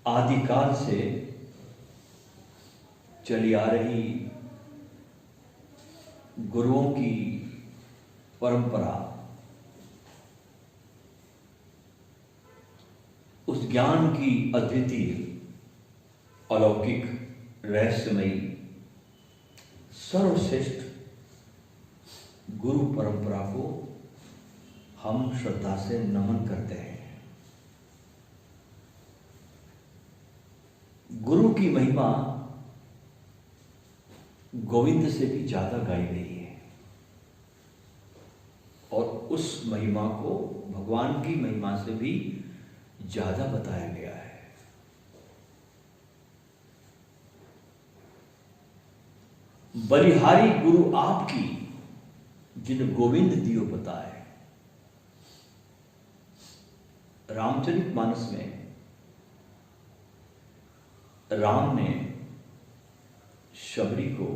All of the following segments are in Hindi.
आदिकाल से चली आ रही गुरुओं की परंपरा, उस ज्ञान की अद्वितीय, अलौकिक, रहस्यमयी, सर्वश्रेष्ठ गुरु परंपरा को हम श्रद्धा से नमन करते हैं। गुरु की महिमा गोविंद से भी ज्यादा गाई गई है और उस महिमा को भगवान की महिमा से भी ज्यादा बताया गया है। बलिहारी गुरु आपकी, जिन गोविंद दियो बताए। रामचरितमानस में राम ने शबरी को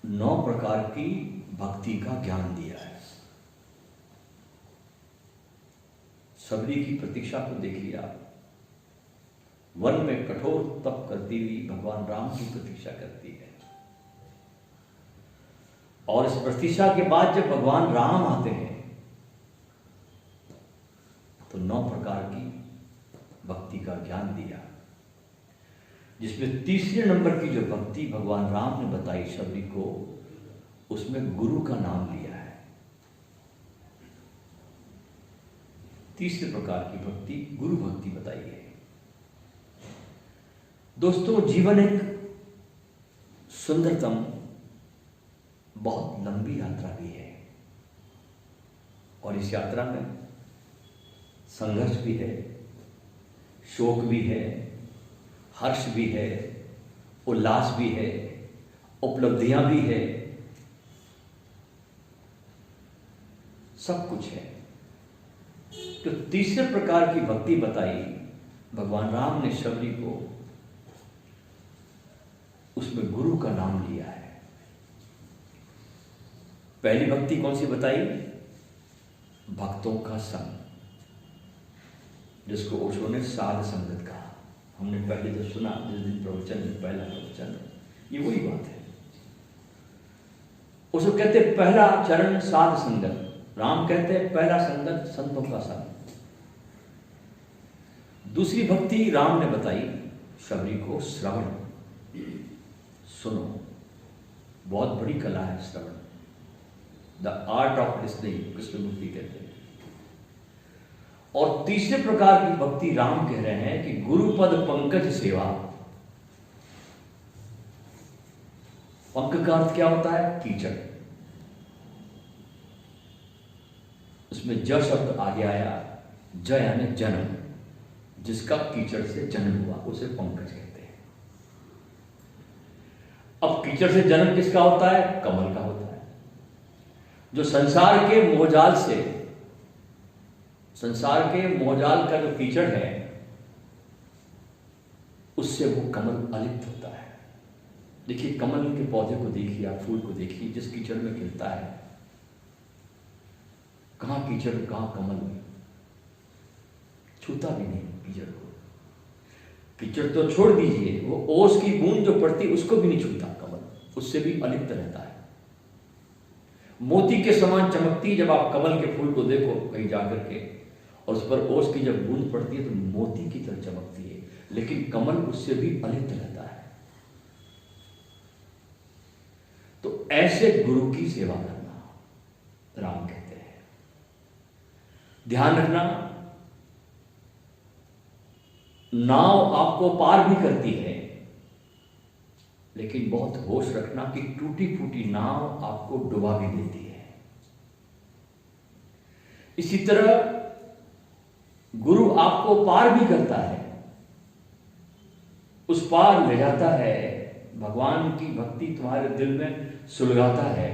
9 प्रकार की भक्ति का ज्ञान दिया है। शबरी की प्रतीक्षा को देखिए आप, वन में कठोर तप करती हुई भगवान राम की प्रतीक्षा करती है, और इस प्रतीक्षा के बाद जब भगवान राम आते हैं तो 9 प्रकार की भक्ति का ज्ञान दिया, जिसमें तीसरे नंबर की जो भक्ति भगवान राम ने बताई शबरी को, उसमें गुरु का नाम लिया है। तीसरे प्रकार की भक्ति गुरु भक्ति बताई है। दोस्तों, जीवन एक सुंदरतम, बहुत लंबी यात्रा भी है, और इस यात्रा में संघर्ष भी है, शोक भी है, हर्ष भी है, उल्लास भी है, उपलब्धियां भी है, सब कुछ है। तो तीसरे प्रकार की भक्ति बताई भगवान राम ने शबरी को, उसमें गुरु का नाम लिया है। पहली भक्ति कौन सी बताई? भक्तों का संग, जिसको ओशो ने साध संगत कहा। हमने पहले जो सुना, जिस दिन प्रवचन में पहला प्रवचन, ये वही बात है। ओशो कहते पहला चरण साध संगत, राम कहते हैं पहला संगत संतों का संग। दूसरी भक्ति राम ने बताई शबरी को, श्रवण, सुनो। बहुत बड़ी कला है श्रवण, the art of listening, Krishnamurti कहते हैं। और तीसरे प्रकार की भक्ति राम कह रहे हैं कि गुरुपद पंकज सेवा। पंक का अर्थ क्या होता है? कीचड़। उसमें ज शब्द आगे आया, ज यानी जन्म, जिसका कीचड़ से जन्म हुआ उसे पंकज कहते हैं। अब कीचड़ से जन्म किसका होता है? कमल का होता है। जो संसार के मोहजाल से, संसार के मोहजाल का जो कीचड़ है, उससे वो कमल अलिप्त होता है। देखिए, कमल के पौधे को देखिए, आप फूल को देखिए, जिस कीचड़ में खिलता है, कहां कीचड़ कहां कमल, छूता भी नहीं कीचड़ को। कीचड़ तो छोड़ दीजिए, वो ओस की बूंद जो पड़ती उसको भी नहीं छूता कमल, उससे भी अलिप्त रहता है। मोती के समान चमकती, जब आप कमल के फूल को देखो कहीं जाकर के, और उस पर ओस की जब बूंद पड़ती है तो मोती की तरह चमकती है, लेकिन कमल उससे भी अलिप्त रहता है। तो ऐसे गुरु की सेवा करना, राम कहते हैं। ध्यान रखना, नाव आपको पार भी करती है, लेकिन बहुत होश रखना कि टूटी फूटी नाव आपको डुबा भी देती है। इसी तरह गुरु आपको पार भी करता है, उस पार ले जाता है, भगवान की भक्ति तुम्हारे दिल में सुलगाता है,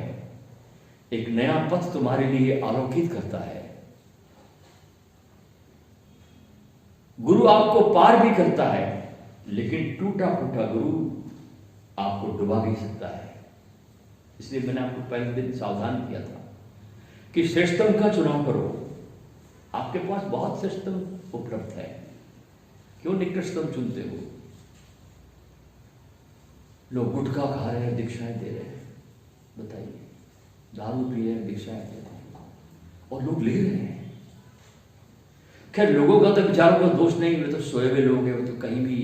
एक नया पथ तुम्हारे लिए आलोकित करता है। गुरु आपको पार भी करता है, लेकिन टूटा फूटा गुरु आपको डुबा भी सकता है। इसलिए मैंने आपको पहले दिन सावधान किया था कि श्रेष्ठतम का चुनाव करो। आपके पास बहुत श्रेष्ठतम उपलब्ध है, क्यों निकृष्टतम चुनते हो? लोग गुटखा खा रहे हैं, दीक्षाएं दे रहे हैं, बताइए, दारू पी रहे हैं, दीक्षाएं दे रहे हैं, और लोग ले रहे हैं। खैर, लोगों का तो विचारों का दोष नहीं, वे तो सोए हुए लोग हैं, वे तो कहीं भी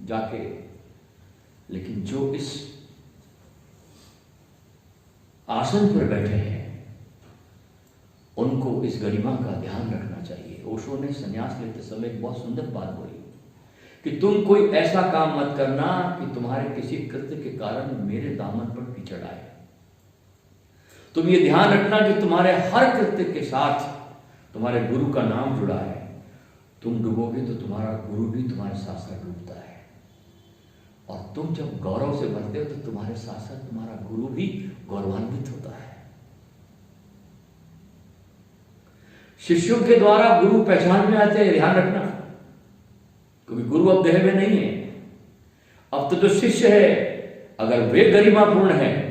जाके, लेकिन जो इस आसन पर बैठे हैं उनको इस गरिमा का ध्यान रखना चाहिए। ओशो ने संन्यास लेते समय एक बहुत सुंदर बात बोली कि तुम कोई ऐसा काम मत करना कि तुम्हारे किसी कृत्य के कारण मेरे दामन पर कीचड़ आए। तुम ये ध्यान रखना कि तुम्हारे हर कृत्य के साथ तुम्हारे गुरु का नाम जुड़ा है। तुम डूबोगे तो तुम्हारा गुरु भी तुम्हारे साथ साथ डूबता है, और तुम जब गौरव से भरते हो तो तुम्हारे साथ साथ तुम्हारा गुरु भी गौरवान्वित होता है। शिष्यों के द्वारा गुरु पहचान में आते हैं, ध्यान रखना, क्योंकि गुरु अब देह में नहीं है। अब तो जो शिष्य है, अगर वे गरिमापूर्ण है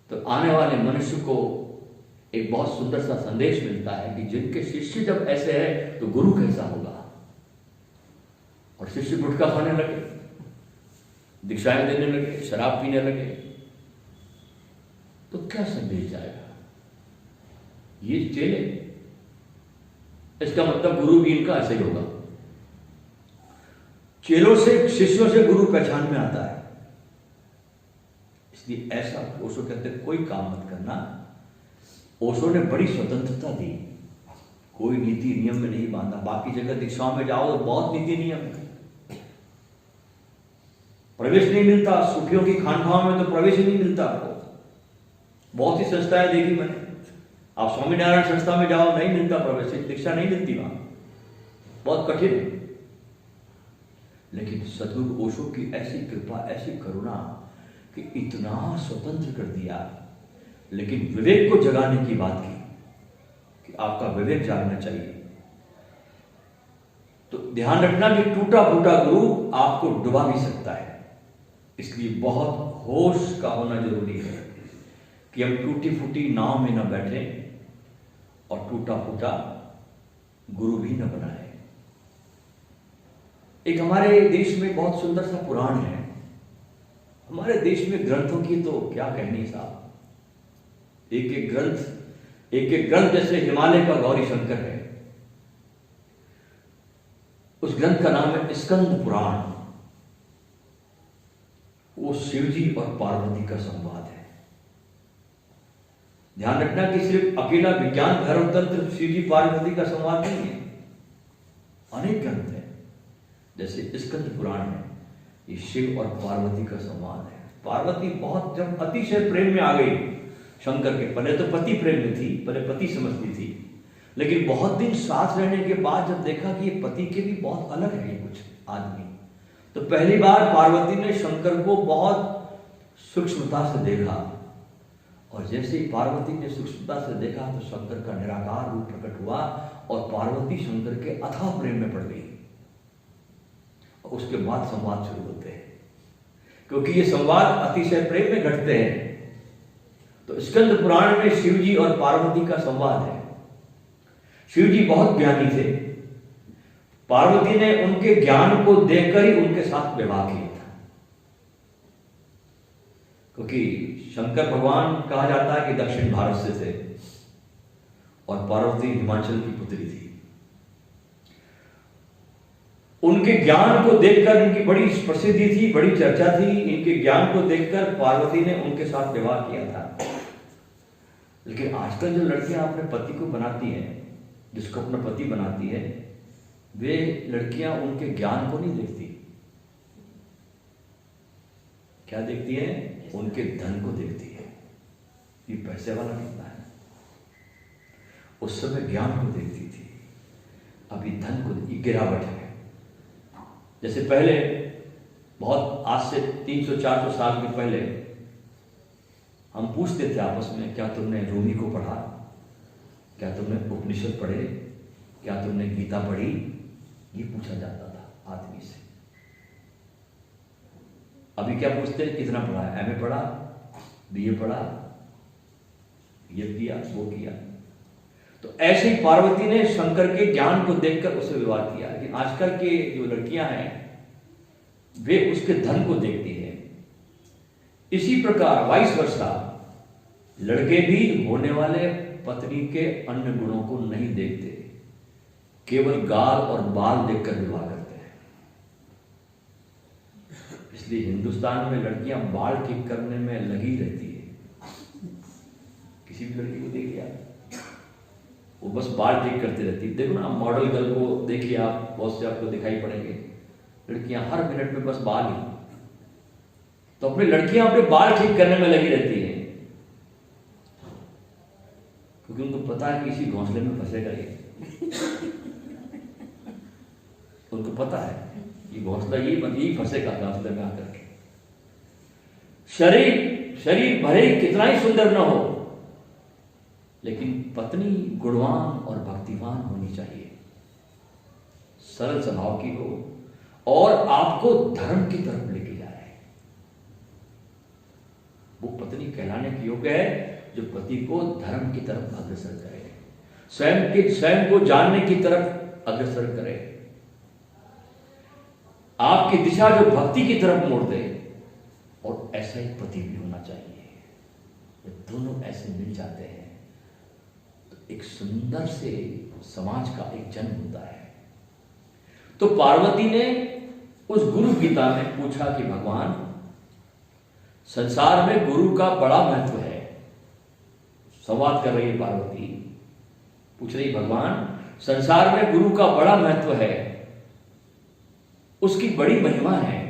तो आने वाले मनुष्य को एक बहुत सुंदर सा संदेश मिलता है कि जिनके शिष्य जब ऐसे है तो गुरु कैसा होगा। और शिष्य गुटखा खाने लगे, दीक्षाएं देने लगे, शराब पीने लगे, तो क्या संदेश जाएगा? ये चेले, इसका मतलब गुरु भी इनका ऐसे ही होगा। चेलों से, शिष्यों से गुरु पहचान में आता है। इसलिए ऐसा ओशो कहते कोई काम मत करना। ओशो ने बड़ी स्वतंत्रता दी, कोई नीति नियम में नहीं बांधा। बाकी जगह दीक्षाओं में जाओ तो बहुत नीति नियम है, प्रवेश नहीं मिलता। सूफियों की खानखाओं में तो प्रवेश ही नहीं मिलता आपको। बहुत सी संस्थाएं देखी मैंने, आप स्वामीनारायण संस्था में जाओ, नहीं मिलता प्रवेश, दीक्षा नहीं मिलती वहां, बहुत कठिन है। लेकिन सद्गुरु ओशो की ऐसी कृपा, ऐसी करुणा कि इतना स्वतंत्र कर दिया, लेकिन विवेक को जगाने की बात की कि आपका विवेक जागना चाहिए। तो ध्यान रखना कि टूटा फूटा गुरु आपको डुबा भी सकता है। इसलिए बहुत होश का होना जरूरी है कि हम टूटी फूटी नाव में न बैठे और टूटा फूटा गुरु भी न बनाए। एक हमारे देश में बहुत सुंदर सा पुराण है। हमारे देश में ग्रंथों की तो क्या कहनी साहब, एक एक ग्रंथ जैसे हिमालय का गौरी शंकर है। उस ग्रंथ का नाम है स्कंद पुराण। वो शिवजी और पार्वती का संवाद है। ध्यान रखना कि सिर्फ अकेला विज्ञान भैरव तंत्र शिवजी पार्वती का संवाद नहीं है, अनेक ग्रंथ है। जैसे स्कंद पुराण है, ये शिव और पार्वती का संवाद है। पार्वती बहुत जब अतिशय प्रेम में आ गई शंकर के, पहले तो पति प्रेम में थी, पहले पति समझती थी, लेकिन बहुत दिन साथ रहने के बाद जब देखा कि ये पति के भी बहुत अलग है ये कुछ आदमी, तो पहली बार पार्वती ने शंकर को बहुत सूक्ष्मता से देखा। और जैसे ही पार्वती ने सूक्ष्मता से देखा तो शंकर का निराकार रूप प्रकट हुआ और पार्वती शंकर के अथाह प्रेम में पड़ गई। और उसके बाद संवाद शुरू होते हैं, क्योंकि ये संवाद अतिशय प्रेम में घटते हैं। तो स्कंद पुराण में शिवजी और पार्वती का संवाद है। शिवजी बहुत ज्ञानी थे, पार्वती ने उनके ज्ञान को देखकर ही उनके साथ विवाह किया था। क्योंकि शंकर भगवान कहा जाता है कि दक्षिण भारत से थे और पार्वती हिमाचल की पुत्री थी। उनके ज्ञान को देखकर, इनकी बड़ी प्रसिद्धि थी, बड़ी चर्चा थी, इनके ज्ञान को देखकर पार्वती ने उनके साथ विवाह किया था। लेकिन आजकल जो लड़कियां अपने पति को बनाती हैं, जिसको अपना पति बनाती है, वे लड़कियां उनके ज्ञान को नहीं देखती। क्या देखती है? उनके धन को देखती है, ये पैसे वाला कितना है। उस समय ज्ञान को देखती थी, अभी धन को, गिरावट है। जैसे पहले बहुत, आज से 300-400 साल के पहले हम पूछते थे आपस में, क्या तुमने रूमी को पढ़ा, क्या तुमने उपनिषद पढ़े, क्या तुमने गीता पढ़ी, ये पूछा जाता था आदमी से। अभी क्या पूछते हैं? कितना पढ़ा है? एमए पढ़ा, बीए पढ़ा, ये किया, वो किया। तो ऐसे ही पार्वती ने शंकर के ज्ञान को देखकर उसे विवाह किया। लेकिन लेकिन आजकल के जो लड़कियां हैं वे उसके धन को देखती हैं। इसी प्रकार वाइस वर्सा लड़के भी होने वाले पत्नी के अन्य गुणों को नहीं देखते, केवल गाल और बाल देखकर विवाह करते हैं। इसलिए हिंदुस्तान में लड़कियां बाल ठीक करने में लगी रहती है। किसी भी लड़की को देखिए आप, वो बस बाल ठीक करते रहती है। देखो ना, मॉडल गर्ल को देखिए आप, बहुत से आपको दिखाई पड़ेंगे, लड़कियां हर मिनट में बस बाल ही। तो अपनी लड़कियां अपने बाल ठीक करने में लगी रहती हैं, क्योंकि उनको पता है कि इसी घोंसले में फंसेगा ये। उनको पता है ये घोंसला यही फंसेगा घोंसले में आकर के। शरीर भले ही कितना ही सुंदर न हो, लेकिन पत्नी गुणवान और भक्तिवान होनी चाहिए, सरल स्वभाव की हो और आपको धर्म की तरफ लेके जाए। वो पत्नी कहलाने की योग्य है जो पति को धर्म की तरफ अग्रसर करे, स्वयं को जानने की तरफ अग्रसर करे, आपकी दिशा जो भक्ति की तरफ मोड़ दे। और ऐसा ही पति भी होना चाहिए। जब दोनों ऐसे मिल जाते हैं तो एक सुंदर से समाज का एक जन्म होता है। तो पार्वती ने उस गुरु गीता में पूछा कि भगवान, संसार में गुरु का बड़ा महत्व है। संवाद कर रही है पार्वती, पूछ रही भगवान, संसार में गुरु का बड़ा महत्व है, उसकी बड़ी महिमा है,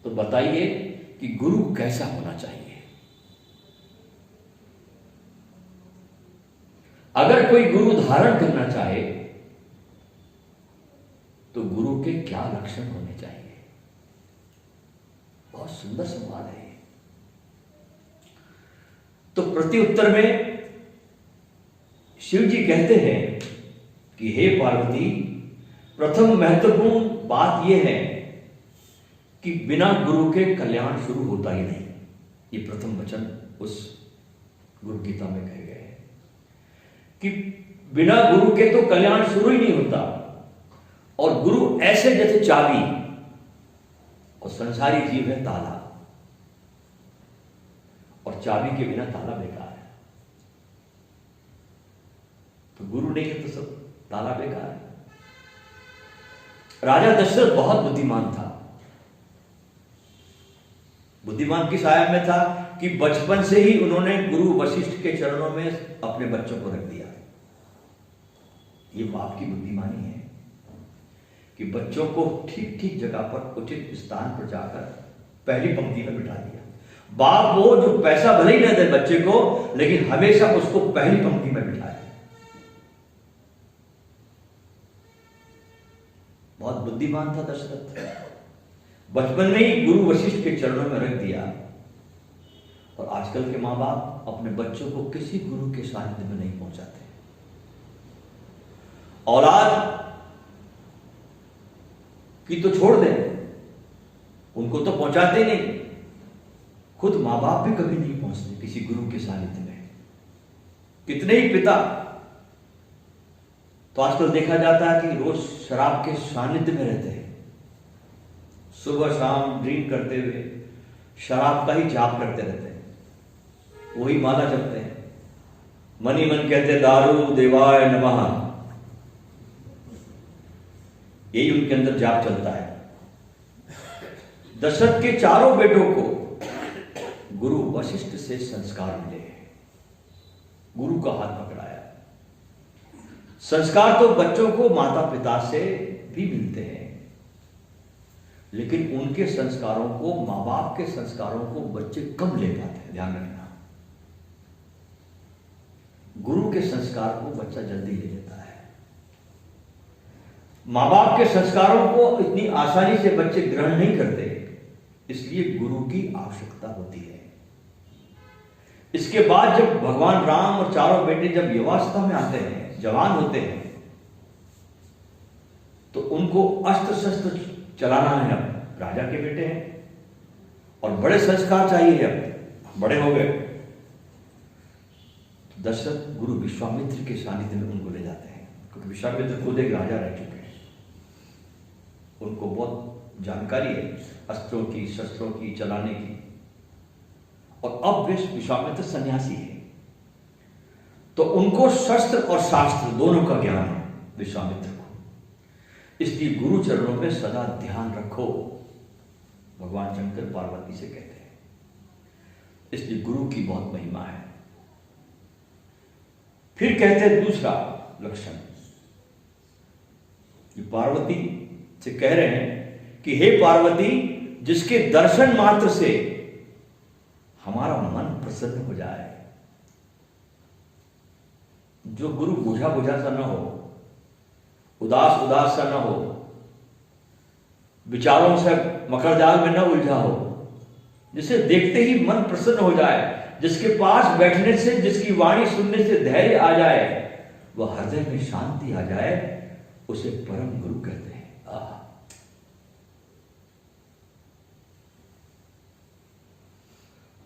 तो बताइए कि गुरु कैसा होना चाहिए। अगर कोई गुरु धारण करना चाहे तो गुरु के क्या लक्षण होने चाहिए। बहुत सुंदर सवाल है। तो प्रत्युत्तर में शिव जी कहते हैं कि हे पार्वती, प्रथम महत्वपूर्ण बात यह है कि बिना गुरु के कल्याण शुरू होता ही नहीं। ये प्रथम वचन उस गुरु गीता में कहे गए हैं कि बिना गुरु के तो कल्याण शुरू ही नहीं होता। और गुरु ऐसे जैसे चाबी और संसारी जीव है ताला, और चाबी के बिना ताला बेकार है। तो गुरु नहीं है तो सब ताला बेकार है। राजा दशरथ बहुत बुद्धिमान था। बुद्धिमान किस आयाम में था कि बचपन से ही उन्होंने गुरु वशिष्ठ के चरणों में अपने बच्चों को रख दिया। ये बाप की बुद्धिमानी है कि बच्चों को ठीक ठीक जगह पर उचित स्थान पर जाकर पहली पंक्ति में बिठा दिया। बाप वो जो पैसा भले ही न दे बच्चे को, लेकिन हमेशा उसको पहली पंक्ति में बिठाए। बहुत बुद्धिमान था दशरथ। बचपन में ही गुरु वशिष्ठ के चरणों में रख दिया। और आजकल के मां बाप अपने बच्चों को किसी गुरु के सानिध्य में नहीं पहुंचाते। औलाद की तो छोड़ दें, उनको तो पहुंचाते नहीं। खुद मां बाप भी कभी नहीं पहुंचते किसी गुरु के सानिध्य में। कितने ही पिता तो आजकल देखा जाता है कि रोज शराब के सानिध्य में रहते हैं, सुबह शाम ड्रिंक करते हुए शराब का ही जाप करते रहते हैं, वही माला जपते हैं, मन ही मन कहते दारू देवाय नमः, यही उनके अंदर जाप चलता है। दशरथ के चारों बेटों को गुरु वशिष्ठ से संस्कार मिले, गुरु का हाथ पकड़ाया। संस्कार तो बच्चों को माता पिता से भी मिलते हैं, लेकिन उनके संस्कारों को, मां बाप के संस्कारों को बच्चे कम ले पाते हैं। ध्यान रखना, गुरु के संस्कार को बच्चा जल्दी ले लेता है। मां बाप के संस्कारों को इतनी आसानी से बच्चे ग्रहण नहीं करते, इसलिए गुरु की आवश्यकता होती है। इसके बाद जब भगवान राम और चारों बेटे जब युवावस्था में आते हैं, जवान होते हैं, तो उनको अस्त्र शस्त्र चलाना है। अब राजा के बेटे हैं और बड़े संस्कार चाहिए। अब बड़े हो गए, दशरथ गुरु विश्वामित्र के सानिध्य में उनको ले जाते हैं, क्योंकि विश्वामित्र खुद एक राजा रह चुके हैं। उनको बहुत जानकारी है अस्त्रों की, शस्त्रों की, चलाने की। और अब वे विश्वामित्र सन्यासी है, तो उनको शस्त्र और शास्त्र दोनों का ज्ञान है विश्वामित्र को। इसलिए गुरु चरणों में सदा ध्यान रखो, भगवान शंकर पार्वती से कहते हैं। इसलिए गुरु की बहुत महिमा है। फिर कहते हैं दूसरा लक्षण, कि पार्वती से कह रहे हैं कि हे पार्वती, जिसके दर्शन मात्र से हमारा मन प्रसन्न हो जाए, जो गुरु बुझा बुझा सा न हो, उदास उदास सा न हो, विचारों से मकरजाल में न उलझा हो, जिसे देखते ही मन प्रसन्न हो जाए, जिसके पास बैठने से, जिसकी वाणी सुनने से धैर्य आ जाए, वह हृदय में शांति आ जाए, उसे परम गुरु कहते हैं।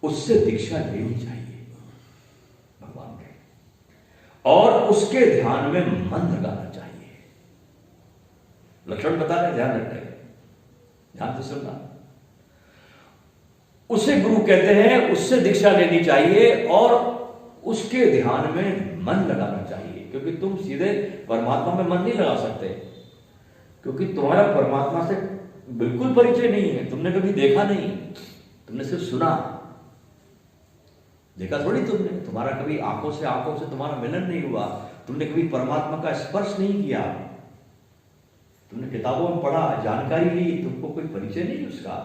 उससे दीक्षा लेनी चाहिए भगवान के, और उसके ध्यान में मन लगाना चाहिए। लक्षण बता रहे, ध्यान रखना है, ध्यान से सुनना। उसे गुरु कहते हैं, उससे दीक्षा लेनी चाहिए और उसके ध्यान में मन लगाना चाहिए। क्योंकि तुम सीधे परमात्मा में मन नहीं लगा सकते, क्योंकि तुम्हारा परमात्मा से बिल्कुल परिचय नहीं है। तुमने कभी देखा नहीं, तुमने सिर्फ सुना, देखा थोड़ी तुमने। तुम्हारा कभी आंखों से तुम्हारा मिलन नहीं हुआ, तुमने कभी परमात्मा का स्पर्श नहीं किया, तुमने किताबों में पढ़ा, जानकारी ली, तुमको कोई परिचय नहीं उसका।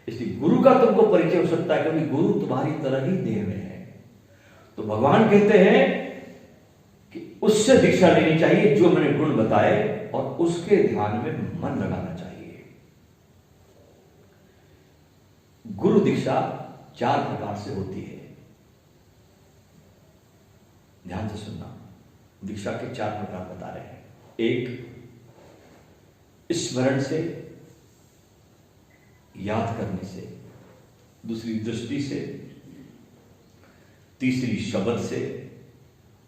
इसलिए गुरु का तुमको परिचय हो सकता है, क्योंकि गुरु तुम्हारी तरह ही देह में है। तो भगवान कहते हैं कि उससे दीक्षा लेनी चाहिए जो मैंने गुण बताए, और उसके ध्यान में मन लगाना चाहिए। गुरु दीक्षा 4 प्रकार से होती है, ध्यान से सुनना। दीक्षा के 4 प्रकार बता रहे हैं। एक, स्मरण से, याद करने से। दूसरी, दृष्टि से। तीसरी, शब्द से।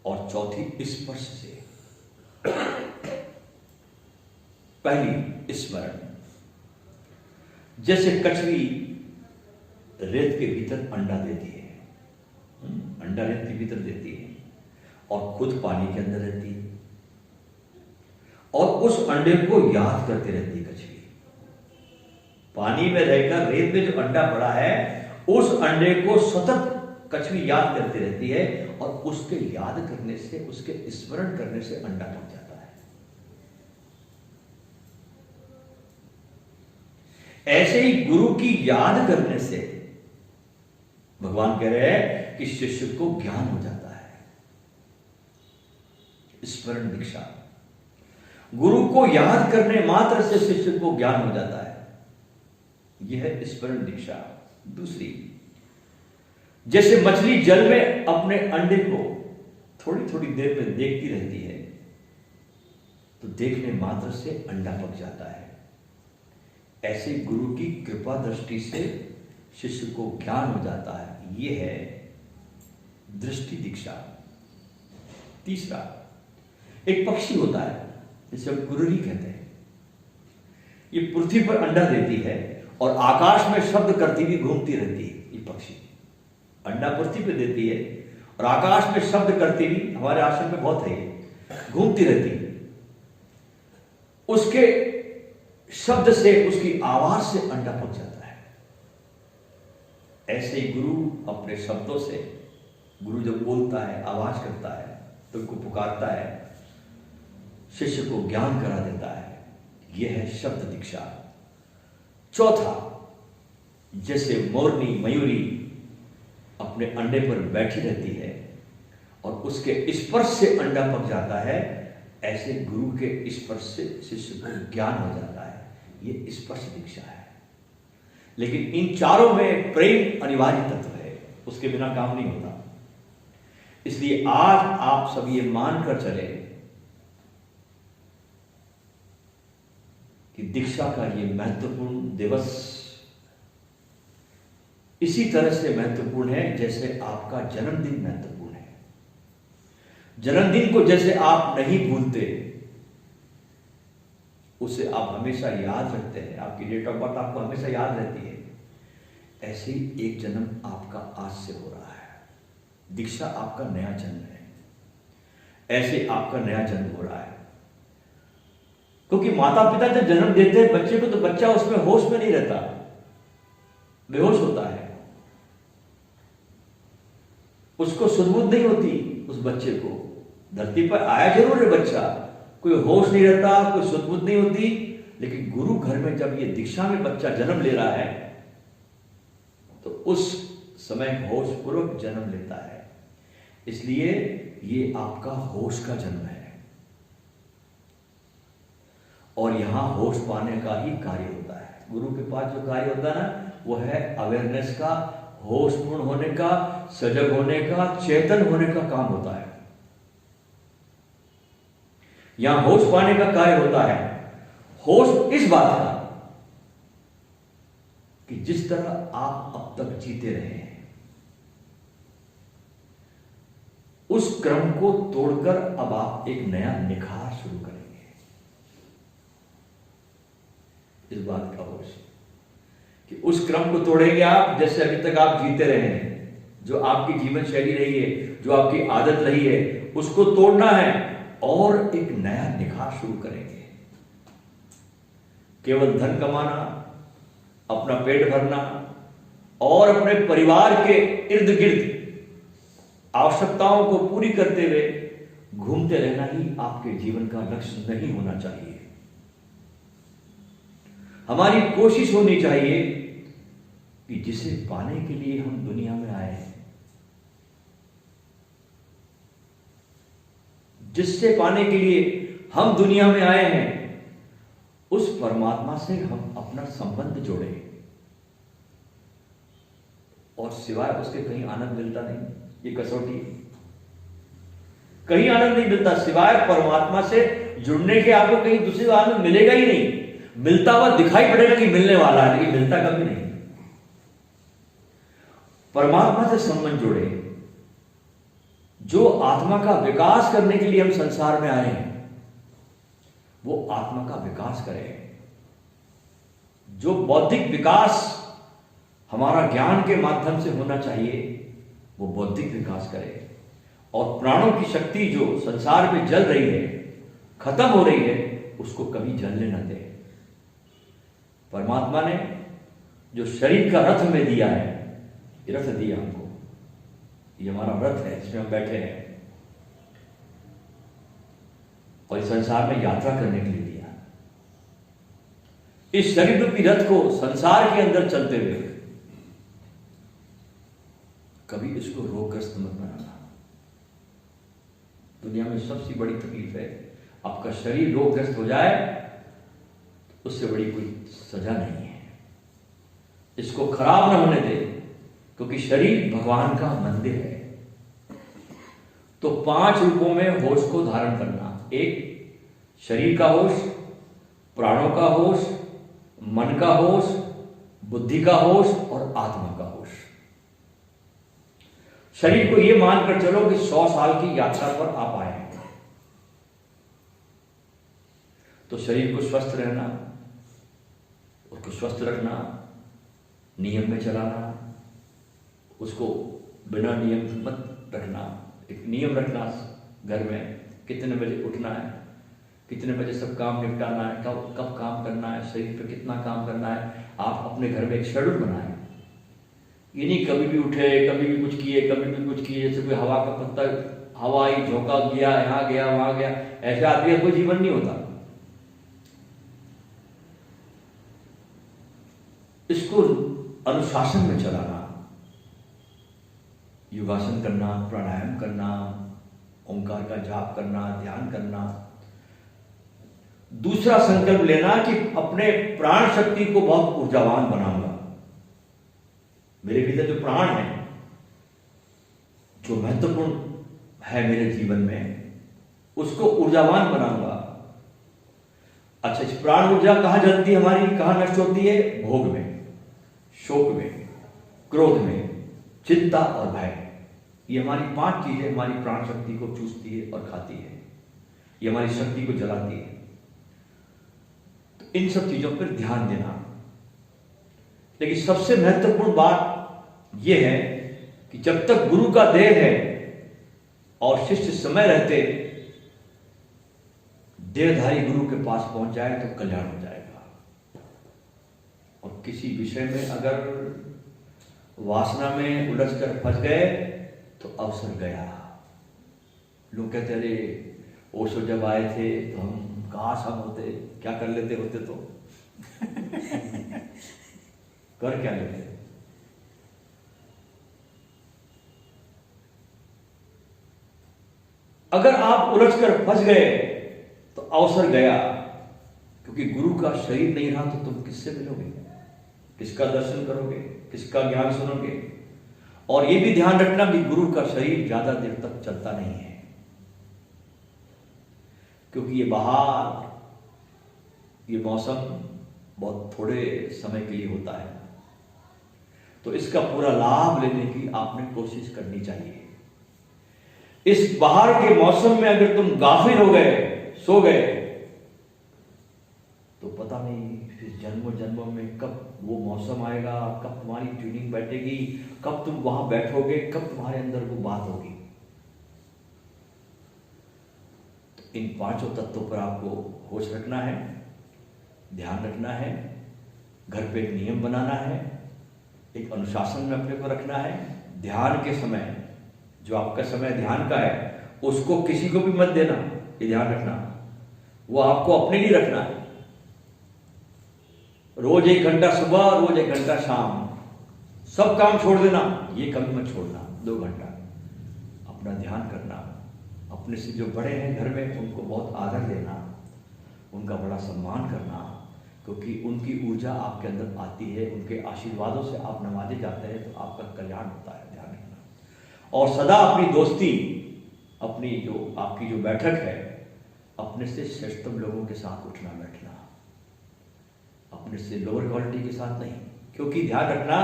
और चौथी, स्पर्श से। पहली, स्मरण। जैसे कछली रेत के भीतर अंडा देती है, अंडा रेत के भीतर देती है और खुद पानी के अंदर रहती है, और उस अंडे को याद करते रहती है कछली। पानी में रहकर रेत में जो अंडा पड़ा है, उस अंडे को सतत कछली याद करती रहती है, और उसके याद करने से, उसके स्मरण करने से अंडा पक जाता है। ऐसे ही गुरु की याद करने से भगवान कह रहे हैं कि शिष्य को ज्ञान हो जाता है। स्मरण दीक्षा, गुरु को याद करने मात्र से शिष्य को ज्ञान हो जाता है, यह है स्मरण दीक्षा। दूसरी, जैसे मछली जल में अपने अंडे को थोड़ी थोड़ी देर में देखती रहती है, तो देखने मात्र से अंडा पक जाता है। ऐसे गुरु की कृपा दृष्टि से शिष्य को ज्ञान हो जाता है, यह है दृष्टि दीक्षा। तीसरा, एक पक्षी होता है जिसे हम कुररी कहते हैं। ये पृथ्वी पर अंडा देती है और आकाश में शब्द करती हुई घूमती रहती है। ये पक्षी अंडा पृथ्वी पे देती है और आकाश में शब्द करती हुई, हमारे आश्रम में बहुत है, घूमती रहती है। उसके शब्द से, उसकी आवाज से अंडा पक जाता है। ऐसे ही गुरु अपने शब्दों से, गुरु जब बोलता है, आवाज करता है, तो उनको पुकारता है, शिष्य को ज्ञान करा देता है। यह है शब्द दीक्षा। चौथा, जैसे मोरनी, मयूरी अपने अंडे पर बैठी रहती है और उसके स्पर्श से अंडा पक जाता है, ऐसे गुरु के स्पर्श से शिष्य को ज्ञान हो जाता है। यह स्पर्श दीक्षा है। लेकिन इन चारों में प्रेम अनिवार्य तत्व है, उसके बिना काम नहीं होता। इसलिए आज आप सब ये मानकर चले कि दीक्षा का ये महत्वपूर्ण दिवस इसी तरह से महत्वपूर्ण है जैसे आपका जन्मदिन महत्वपूर्ण है। जन्मदिन को जैसे आप नहीं भूलते, उसे आप हमेशा याद रखते हैं, आपकी डेट ऑफ बर्थ आपको हमेशा याद रहती है, ऐसे ही एक जन्म आपका आज से हो रहा है। दीक्षा आपका नया जन्म है, ऐसे आपका नया जन्म हो रहा है। क्योंकि माता पिता जब जन्म देते हैं बच्चे को, तो बच्चा उसमें होश में नहीं रहता, बेहोश होता है, उसको सुध-बुध नहीं होती। उस बच्चे को धरती पर आया जरूर है बच्चा, कोई होश नहीं रहता, कोई सुध-बुध नहीं होती, लेकिन गुरु घर में जब ये दीक्षा में बच्चा जन्म ले रहा है तो उस समय होश पूर्वक जन्म लेता है। इसलिए ये आपका होश का जन्म है, और यहां होश पाने का ही कार्य होता है। गुरु के पास जो कार्य होता है ना, वो है अवेयरनेस का, होशपूर्ण होने का, सजग होने का, चेतन होने का काम होता है। यहां होश पाने का कार्य होता है। होश इस बात का कि जिस तरह आप अब तक जीते रहे हैं, उस क्रम को तोड़कर अब आप एक नया निखार शुरू करेंगे। इस बात का होश कि उस क्रम को तोड़ेंगे आप, जैसे अभी तक आप जीते रहे हैं, जो आपकी जीवन शैली रही है, जो आपकी आदत रही है, उसको तोड़ना है और एक नया निखार शुरू करेंगे। केवल धन कमाना, अपना पेट भरना और अपने परिवार के इर्द गिर्द आवश्यकताओं को पूरी करते हुए घूमते रहना ही आपके जीवन का लक्ष्य नहीं होना चाहिए। हमारी कोशिश होनी चाहिए कि जिसे पाने के लिए हम दुनिया में आए हैं, जिससे पाने के लिए हम दुनिया में आए हैं, उस परमात्मा से हम अपना संबंध जोड़ें, और सिवाय उसके कहीं आनंद मिलता नहीं। ये कसौटी, कहीं आनंद नहीं मिलता सिवाय परमात्मा से जुड़ने के। आपको कहीं दूसरे आनंद मिलेगा ही नहीं। मिलता हुआ दिखाई पड़ेगा कि मिलने वाला है, लेकिन मिलता कभी नहीं। परमात्मा से संबंध जोड़े। जो आत्मा का विकास करने के लिए हम संसार में आए हैं, वो आत्मा का विकास करें। जो बौद्धिक विकास हमारा ज्ञान के माध्यम से होना चाहिए, वो बौद्धिक विकास करे। और प्राणों की शक्ति जो संसार में जल रही है, खत्म हो रही है, उसको कभी जलने न दे। परमात्मा ने जो शरीर का रथ हमें दिया है, ये रथ दिया हमको, ये हमारा रथ है, इसमें हम बैठे हैं और इस संसार में यात्रा करने के लिए दिया। इस शरीर रूपी रथ को संसार के अंदर चलते हुए कभी इसको रोगग्रस्त मत बनाना। दुनिया में सबसे बड़ी तकलीफ है, आपका शरीर रोगग्रस्त हो जाए, उससे बड़ी कोई सजा नहीं है। इसको खराब न होने दे, क्योंकि शरीर भगवान का मंदिर है। तो 5 रूपों में होश को धारण करना। एक, शरीर का होश, प्राणों का होश, मन का होश, बुद्धि का होश और आत्मा का होश। शरीर को यह मानकर चलो कि 100 साल की यात्रा पर आप आए हैं, तो शरीर को स्वस्थ रहना, उसको स्वस्थ रखना, नियम में चलाना, उसको बिना नियम मत रखना। एक नियम रखना घर में, कितने बजे उठना है, कितने बजे सब काम निपटाना है, कब कब काम करना है, शरीर पे कितना काम करना है। आप अपने घर में एक शेड्यूल बनाएं। ये नहीं कभी भी उठे, कभी भी कुछ किए, कभी भी कुछ किए, जैसे कोई हवा का पत्ता, हवा आई, झोंका गया, यहाँ गया वहां गया, ऐसे आदमी का कोई जीवन नहीं होता। इसको अनुशासन में चलाना, योगासन करना, प्राणायाम करना, ओंकार का जाप करना, ध्यान करना। दूसरा संकल्प लेना कि अपने प्राण शक्ति को बहुत ऊर्जावान बनाऊंगा। मेरे भीतर जो प्राण है, जो महत्वपूर्ण है मेरे जीवन में, उसको ऊर्जावान बनाऊंगा। अच्छा, इस प्राण ऊर्जा कहां जलती है हमारी, कहां नष्ट होती है? भोग में, शोक में, क्रोध में, चिंता और भय। ये हमारी 5 चीजें हमारी प्राण शक्ति को चूसती है और खाती है। ये हमारी शक्ति को जलाती है। इन सब चीजों पर ध्यान देना। लेकिन सबसे महत्वपूर्ण बात यह है कि जब तक गुरु का देह है और शिष्य समय रहते देहधारी गुरु के पास पहुंच जाए तो कल्याण हो जाएगा। और किसी विषय में अगर वासना में उलझ कर फंस गए तो अवसर गया। लोग कहते अरे ओशो जब आए थे तो हम काश हम होते, क्या कर लेते होते तो कर क्या लेते। अगर आप उलझ कर फंस गए तो अवसर गया, क्योंकि गुरु का शरीर नहीं रहा तो तुम किससे मिलोगे, किसका दर्शन करोगे, किसका ज्ञान सुनोगे। और यह भी ध्यान रखना कि गुरु का शरीर ज्यादा देर तक चलता नहीं है, क्योंकि ये बाहर ये मौसम बहुत थोड़े समय के लिए होता है। तो इसका पूरा लाभ लेने की आपने कोशिश करनी चाहिए। इस बाहर के मौसम में अगर तुम गाफिल हो गए, सो गए, तो पता नहीं फिर जन्मों जन्मों में कब वो मौसम आएगा, कब तुम्हारी ट्यूनिंग बैठेगी, कब तुम वहां बैठोगे, कब तुम्हारे अंदर वो बात होगी। तो इन पांचों तत्वों पर आपको होश रखना है, ध्यान रखना है, घर पे एक नियम बनाना है, एक अनुशासन में अपने को रखना है। ध्यान के समय जो आपका समय ध्यान का है उसको किसी को भी मत देना, ये ध्यान रखना। वो आपको अपने लिए रखना है। रोज 1 घंटा सुबह, रोज 1 घंटा शाम, सब काम छोड़ देना, ये कभी मत छोड़ना। 2 घंटा अपना ध्यान करना। अपने से जो बड़े हैं घर में उनको बहुत आदर देना, उनका बड़ा सम्मान करना, क्योंकि उनकी ऊर्जा आपके अंदर आती है, उनके आशीर्वादों से आप नवाजे जाते हैं तो आपका कल्याण होता है। ध्यान रखना। और सदा अपनी दोस्ती, अपनी जो आपकी जो बैठक है, अपने से श्रेष्ठतम लोगों के साथ उठना बैठना, अपने से लोअर क्वालिटी के साथ नहीं। क्योंकि ध्यान रखना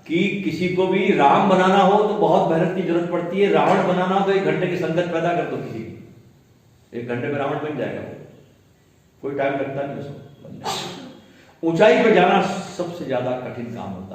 कि किसी को भी राम बनाना हो तो बहुत मेहनत की जरूरत पड़ती है, रावण बनाना हो तो 1 घंटे की संगत पैदा कर दो किसी की, 1 घंटे में रावण बन जाएगा, कोई टाइम लगता नहीं उसको। ऊंचाई पर जाना सबसे ज्यादा कठिन काम होता है।